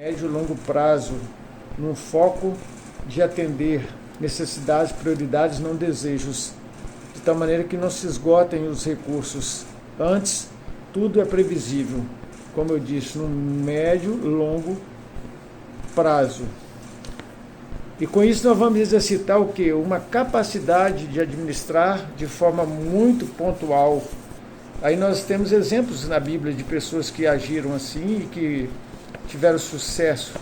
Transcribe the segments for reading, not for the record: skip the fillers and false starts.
médio e longo prazo, num foco de atender necessidades, prioridades, não desejos, de tal maneira que não se esgotem os recursos. Antes, tudo é previsível, como eu disse, no médio e longo prazo. E com isso nós vamos exercitar o quê? Uma capacidade de administrar de forma muito pontual. Aí nós temos exemplos na Bíblia de pessoas que agiram assim e que tiveram sucesso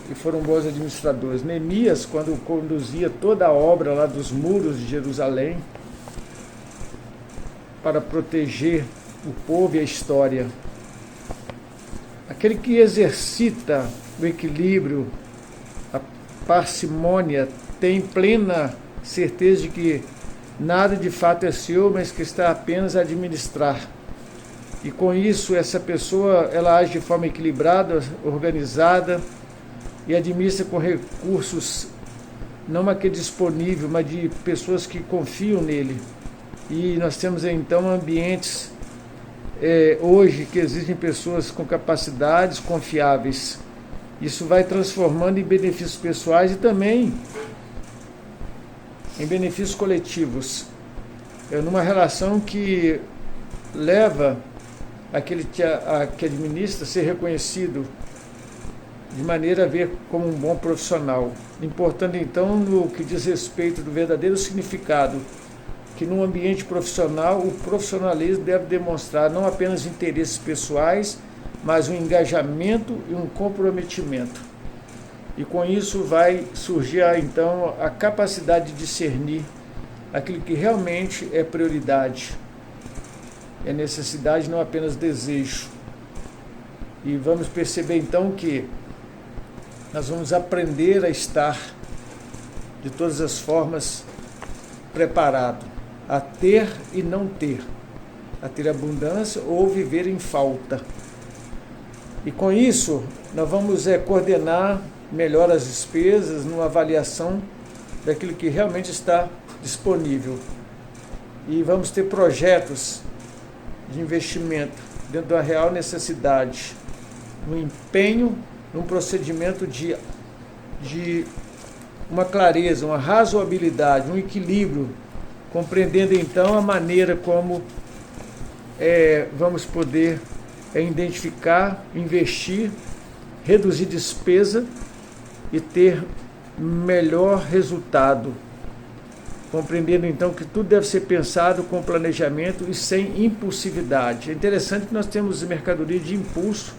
e foram bons administradores. Neemias, quando conduzia toda a obra lá dos muros de Jerusalém para proteger o povo e a história. Aquele que exercita o equilíbrio, a parcimônia, tem plena certeza de que nada de fato é seu, mas que está apenas a administrar. E com isso, essa pessoa, ela age de forma equilibrada, organizada e administra com recursos, não aquele disponível, mas de pessoas que confiam nele. E nós temos então ambientes hoje que existem pessoas com capacidades confiáveis. Isso vai transformando em benefícios pessoais e também em benefícios coletivos. Numa relação que leva aquele que administra a ser reconhecido de maneira a ver como um bom profissional. Importando então no que diz respeito do verdadeiro significado, que num ambiente profissional o profissionalismo deve demonstrar não apenas interesses pessoais, mas um engajamento e um comprometimento. E com isso vai surgir então a capacidade de discernir aquilo que realmente é prioridade, é necessidade, não apenas desejo. E vamos perceber então que nós vamos aprender a estar de todas as formas preparado, a ter e não ter, a ter abundância ou viver em falta. E com isso nós vamos coordenar melhor as despesas numa avaliação daquilo que realmente está disponível. E vamos ter projetos de investimento dentro da real necessidade, no empenho, num procedimento de uma clareza, uma razoabilidade, um equilíbrio, compreendendo então a maneira como vamos poder identificar, investir, reduzir despesa e ter melhor resultado. Compreendendo então que tudo deve ser pensado com planejamento e sem impulsividade. É interessante que nós temos mercadoria de impulso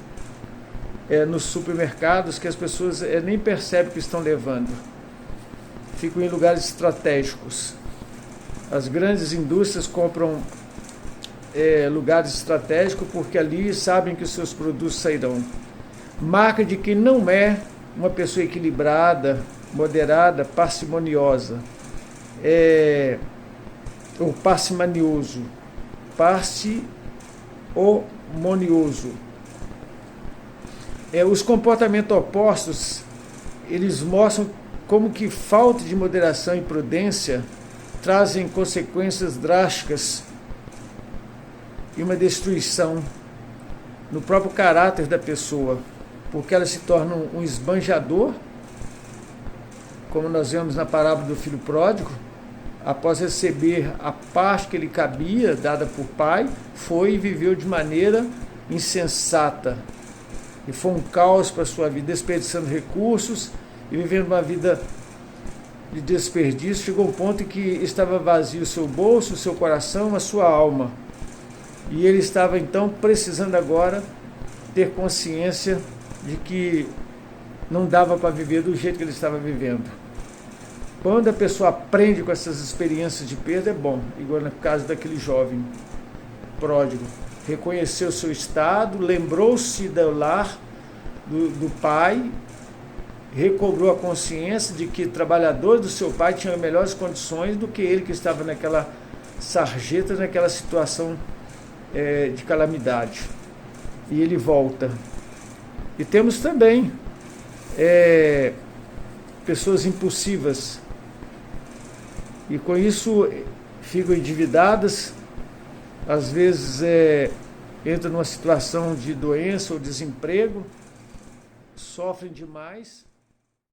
nos supermercados que as pessoas nem percebem que estão levando. Ficam em lugares estratégicos. As grandes indústrias compram lugares estratégicos porque ali sabem que os seus produtos sairão. Marca de quem não é uma pessoa equilibrada, moderada, parcimoniosa, ou parcimonioso, os comportamentos opostos, eles mostram como que falta de moderação e prudência trazem consequências drásticas e uma destruição no próprio caráter da pessoa, porque ela se torna um esbanjador, como nós vemos na parábola do filho pródigo. Após receber a parte que lhe cabia, dada por pai, foi e viveu de maneira insensata. E foi um caos para a sua vida, desperdiçando recursos e vivendo uma vida de desperdício. Chegou um ponto em que estava vazio o seu bolso, o seu coração, a sua alma. E ele estava então precisando agora ter consciência de que não dava para viver do jeito que ele estava vivendo. Quando a pessoa aprende com essas experiências de perda, é bom, igual no caso daquele jovem pródigo. Reconheceu o seu estado, lembrou-se do lar do pai, recobrou a consciência de que trabalhadores do seu pai tinham melhores condições do que ele, que estava naquela sarjeta, naquela situação de calamidade. E ele volta. E temos também pessoas impulsivas, e com isso ficam endividadas, às vezes entram numa situação de doença ou desemprego, sofrem demais